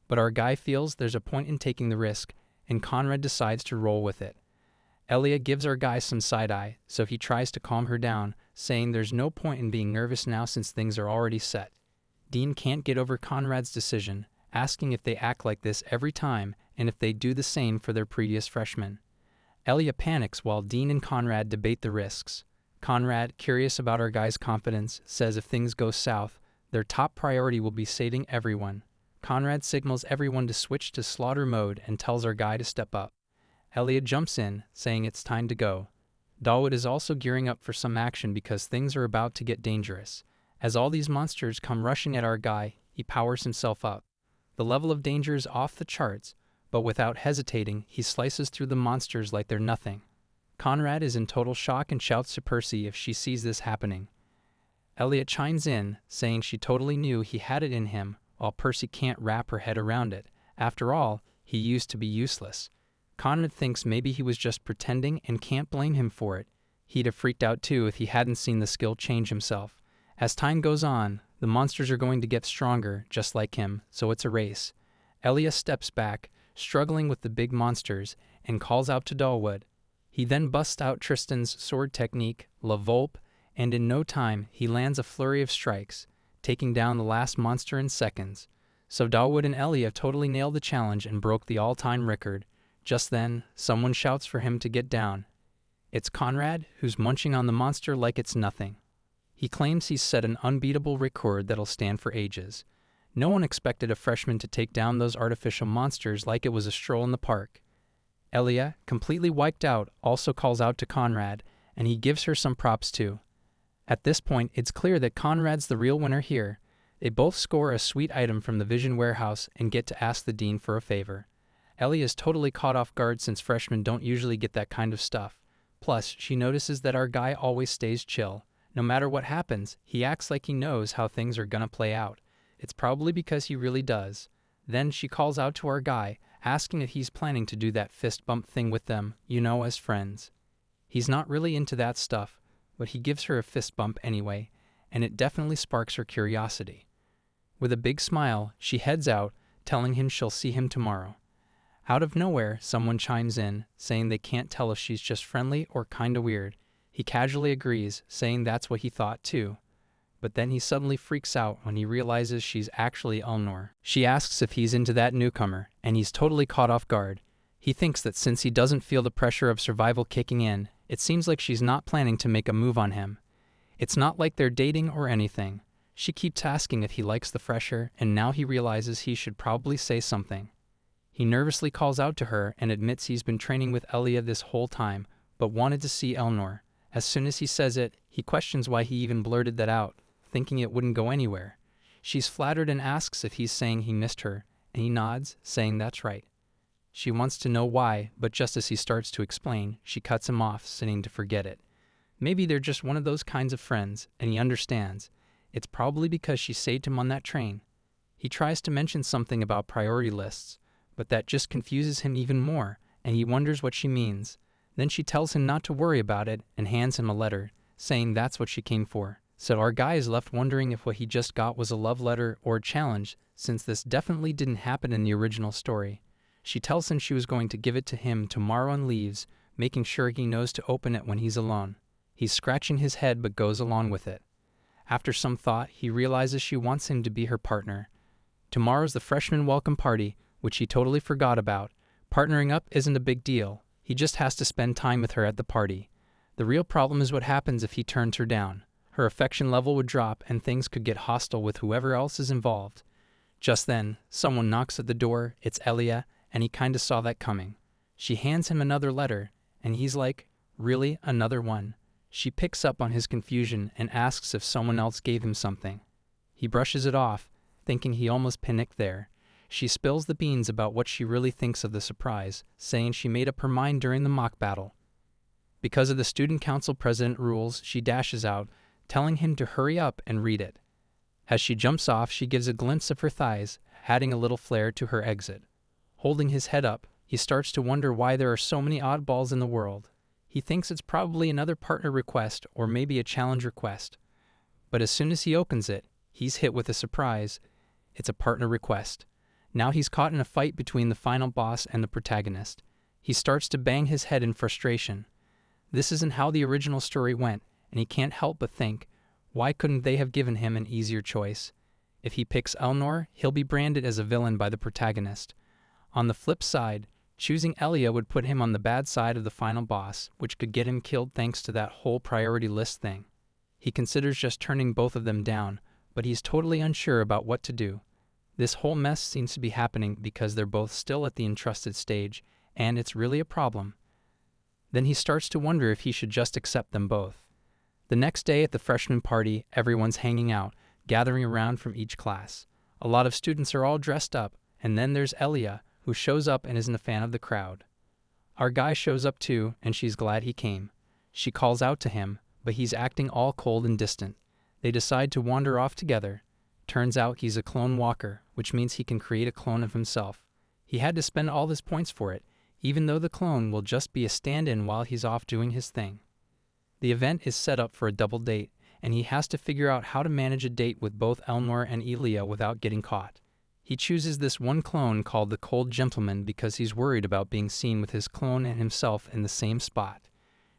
S1: But our guy feels there's a point in taking the risk, and Conrad decides to roll with it. Elia gives our guy some side-eye, so he tries to calm her down, saying there's no point in being nervous now since things are already set. Dean can't get over Conrad's decision, asking if they act like this every time and if they do the same for their previous freshmen. Elia panics while Dean and Conrad debate the risks. Conrad, curious about our guy's confidence, says if things go south, their top priority will be saving everyone. Conrad signals everyone to switch to slaughter mode and tells our guy to step up. Elia jumps in, saying it's time to go. Dawood is also gearing up for some action because things are about to get dangerous. As all these monsters come rushing at our guy, he powers himself up. The level of danger is off the charts, but without hesitating, he slices through the monsters like they're nothing. Conrad is in total shock and shouts to Percy if she sees this happening. Elia chimes in, saying she totally knew he had it in him, while Percy can't wrap her head around it. After all, he used to be useless. Conrad thinks maybe he was just pretending and can't blame him for it. He'd have freaked out too if he hadn't seen the skill change himself. As time goes on, the monsters are going to get stronger, just like him, so it's a race. Elia steps back, struggling with the big monsters, and calls out to Dawood. He then busts out Tristan's sword technique, La Volpe, and in no time he lands a flurry of strikes, taking down the last monster in seconds. So Dawood and Elia totally nailed the challenge and broke the all-time record. Just then, someone shouts for him to get down. It's Conrad, who's munching on the monster like it's nothing. He claims he's set an unbeatable record that'll stand for ages. No one expected a freshman to take down those artificial monsters like it was a stroll in the park. Elia, completely wiped out, also calls out to Conrad, and he gives her some props too. At this point, it's clear that Conrad's the real winner here. They both score a sweet item from the Vision warehouse and get to ask the dean for a favor. Elia is totally caught off guard since freshmen don't usually get that kind of stuff. Plus, she notices that our guy always stays chill. No matter what happens, he acts like he knows how things are gonna play out. It's probably because he really does. Then she calls out to our guy, asking if he's planning to do that fist bump thing with them, as friends. He's not really into that stuff, but he gives her a fist bump anyway, and it definitely sparks her curiosity. With a big smile, she heads out, telling him she'll see him tomorrow. Out of nowhere, someone chimes in, saying they can't tell if she's just friendly or kinda weird. He casually agrees, saying that's what he thought too. But then he suddenly freaks out when he realizes she's actually Elnor. She asks if he's into that newcomer, and he's totally caught off guard. He thinks that since he doesn't feel the pressure of survival kicking in, it seems like she's not planning to make a move on him. It's not like they're dating or anything. She keeps asking if he likes the fresher, and now he realizes he should probably say something. He nervously calls out to her and admits he's been training with Elia this whole time, but wanted to see Elnor. As soon as he says it, he questions why he even blurted that out, thinking it wouldn't go anywhere. She's flattered and asks if he's saying he missed her, and he nods, saying that's right. She wants to know why, but just as he starts to explain, she cuts him off, saying to forget it. Maybe they're just one of those kinds of friends, and he understands. It's probably because she saved him on that train. He tries to mention something about priority lists, but that just confuses him even more, and he wonders what she means. Then she tells him not to worry about it and hands him a letter, saying that's what she came for. So our guy is left wondering if what he just got was a love letter or a challenge, since this definitely didn't happen in the original story. She tells him she was going to give it to him tomorrow and leaves, making sure he knows to open it when he's alone. He's scratching his head but goes along with it. After some thought, he realizes she wants him to be her partner. Tomorrow's the freshman welcome party, which he totally forgot about. Partnering up isn't a big deal. He just has to spend time with her at the party. The real problem is what happens if he turns her down. Her affection level would drop and things could get hostile with whoever else is involved. Just then, someone knocks at the door. It's Elia, and he kinda saw that coming. She hands him another letter, and he's like, really, another one? She picks up on his confusion and asks if someone else gave him something. He brushes it off, thinking he almost panicked there. She spills the beans about what she really thinks of the surprise, saying she made up her mind during the mock battle. Because of the student council president rules, she dashes out, telling him to hurry up and read it. As she jumps off, she gives a glimpse of her thighs, adding a little flair to her exit. Holding his head up, he starts to wonder why there are so many oddballs in the world. He thinks it's probably another partner request or maybe a challenge request. But as soon as he opens it, he's hit with a surprise. It's a partner request. Now he's caught in a fight between the final boss and the protagonist. He starts to bang his head in frustration. This isn't how the original story went, and he can't help but think, why couldn't they have given him an easier choice? If he picks Elnor, he'll be branded as a villain by the protagonist. On the flip side, choosing Elia would put him on the bad side of the final boss, which could get him killed thanks to that whole priority list thing. He considers just turning both of them down, but he's totally unsure about what to do. This whole mess seems to be happening because they're both still at the entrusted stage, and it's really a problem. Then he starts to wonder if he should just accept them both. The next day at the freshman party, everyone's hanging out, gathering around from each class. A lot of students are all dressed up, and then there's Elia, who shows up and isn't a fan of the crowd. Our guy shows up too, and she's glad he came. She calls out to him, but he's acting all cold and distant. They decide to wander off together. Turns out he's a clone walker, which means he can create a clone of himself. He had to spend all his points for it, even though the clone will just be a stand-in while he's off doing his thing. The event is set up for a double date, and he has to figure out how to manage a date with both Elnor and Elia without getting caught. He chooses this one clone called the Cold Gentleman because he's worried about being seen with his clone and himself in the same spot.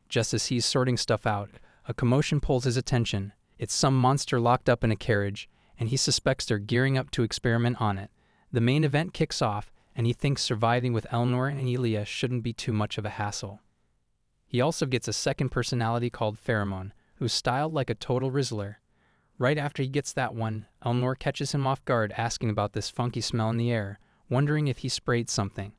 S1: Just as he's sorting stuff out, a commotion pulls his attention. It's some monster locked up in a carriage, and he suspects they're gearing up to experiment on it. The main event kicks off, and he thinks surviving with Elnor and Elia shouldn't be too much of a hassle. He also gets a second personality called Pheromone, who's styled like a total Rizzler. Right after he gets that one, Elnor catches him off guard asking about this funky smell in the air, wondering if he sprayed something.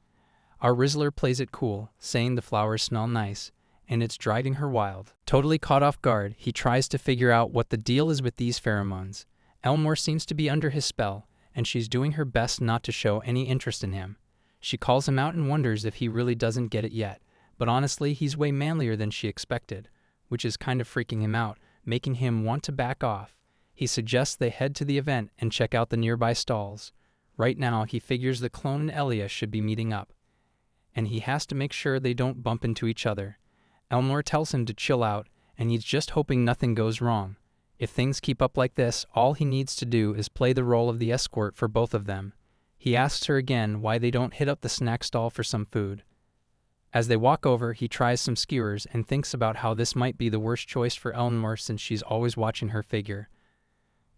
S1: Our Rizzler plays it cool, saying the flowers smell nice, and it's driving her wild. Totally caught off guard, he tries to figure out what the deal is with these pheromones. Elnor seems to be under his spell, and she's doing her best not to show any interest in him. She calls him out and wonders if he really doesn't get it yet, but honestly he's way manlier than she expected, which is kind of freaking him out, making him want to back off. He suggests they head to the event and check out the nearby stalls. Right now he figures the clone and Elia should be meeting up, and he has to make sure they don't bump into each other. Elnor tells him to chill out, and he's just hoping nothing goes wrong. If things keep up like this, all he needs to do is play the role of the escort for both of them. He asks her again why they don't hit up the snack stall for some food. As they walk over, he tries some skewers and thinks about how this might be the worst choice for Elnor since she's always watching her figure.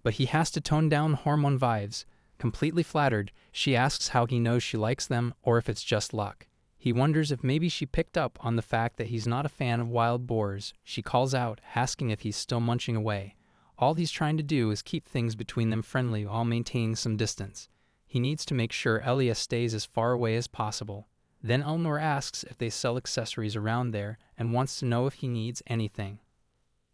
S1: But he has to tone down hormone vibes. Completely flattered, she asks how he knows she likes them or if it's just luck. He wonders if maybe she picked up on the fact that he's not a fan of wild boars. She calls out, asking if he's still munching away. All he's trying to do is keep things between them friendly while maintaining some distance. He needs to make sure Elia stays as far away as possible. Then Elnor asks if they sell accessories around there and wants to know if he needs anything.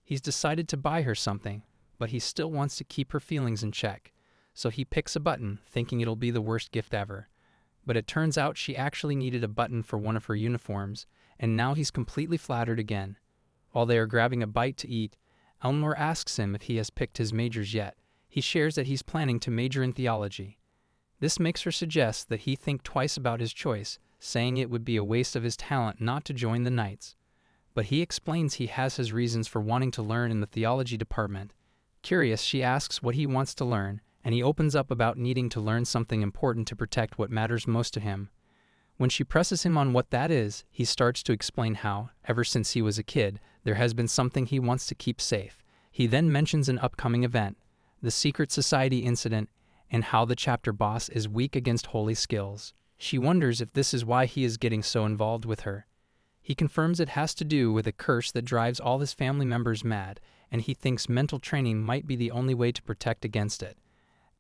S1: He's decided to buy her something, but he still wants to keep her feelings in check. So he picks a button, thinking it'll be the worst gift ever. But it turns out she actually needed a button for one of her uniforms, and now he's completely flattered again. While they are grabbing a bite to eat, Elnor asks him if he has picked his majors yet. He shares that he's planning to major in theology. This makes her suggest that he think twice about his choice, saying it would be a waste of his talent not to join the Knights. But he explains he has his reasons for wanting to learn in the theology department. Curious, she asks what he wants to learn, and he opens up about needing to learn something important to protect what matters most to him. When she presses him on what that is, he starts to explain how, ever since he was a kid, there has been something he wants to keep safe. He then mentions an upcoming event, the secret society incident, and how the chapter boss is weak against holy skills. She wonders if this is why he is getting so involved with her. He confirms it has to do with a curse that drives all his family members mad, and he thinks mental training might be the only way to protect against it.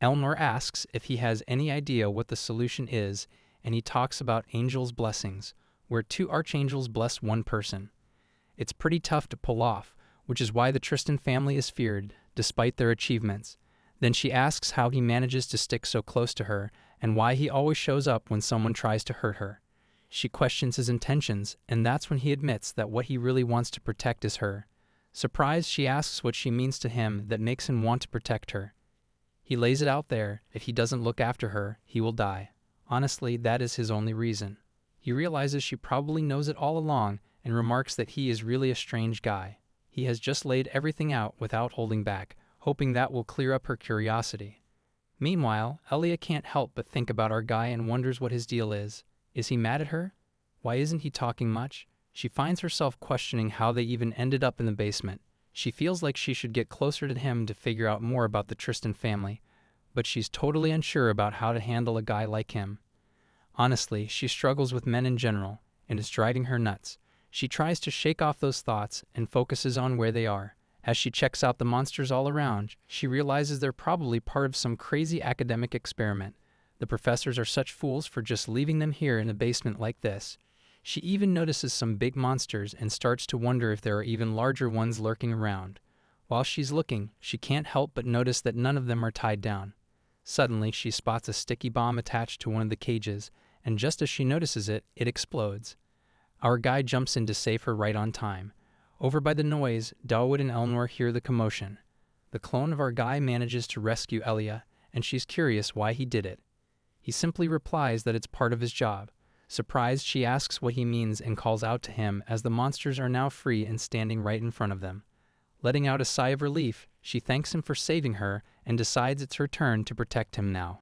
S1: Elnor asks if he has any idea what the solution is, and he talks about angels' blessings, where two archangels bless one person. It's pretty tough to pull off, which is why the Tristan family is feared, despite their achievements. Then she asks how he manages to stick so close to her, and why he always shows up when someone tries to hurt her. She questions his intentions, and that's when he admits that what he really wants to protect is her. Surprised, she asks what she means to him that makes him want to protect her. He lays it out there: if he doesn't look after her, he will die. Honestly, that is his only reason. He realizes she probably knows it all along and remarks that he is really a strange guy. He has just laid everything out without holding back, hoping that will clear up her curiosity. Meanwhile, Elia can't help but think about our guy and wonders what his deal is. Is he mad at her? Why isn't he talking much? She finds herself questioning how they even ended up in the basement. She feels like she should get closer to him to figure out more about the Tristan family, but she's totally unsure about how to handle a guy like him. Honestly, she struggles with men in general, and it's driving her nuts. She tries to shake off those thoughts and focuses on where they are. As she checks out the monsters all around, she realizes they're probably part of some crazy academic experiment. The professors are such fools for just leaving them here in a basement like this. She even notices some big monsters and starts to wonder if there are even larger ones lurking around. While she's looking, she can't help but notice that none of them are tied down. Suddenly, she spots a sticky bomb attached to one of the cages, and just as she notices it, it explodes. Our guy jumps in to save her right on time. Over by the noise, Dawood and Elnor hear the commotion. The clone of our guy manages to rescue Elia, and she's curious why he did it. He simply replies that it's part of his job. Surprised, she asks what he means and calls out to him as the monsters are now free and standing right in front of them. Letting out a sigh of relief, she thanks him for saving her and decides it's her turn to protect him now.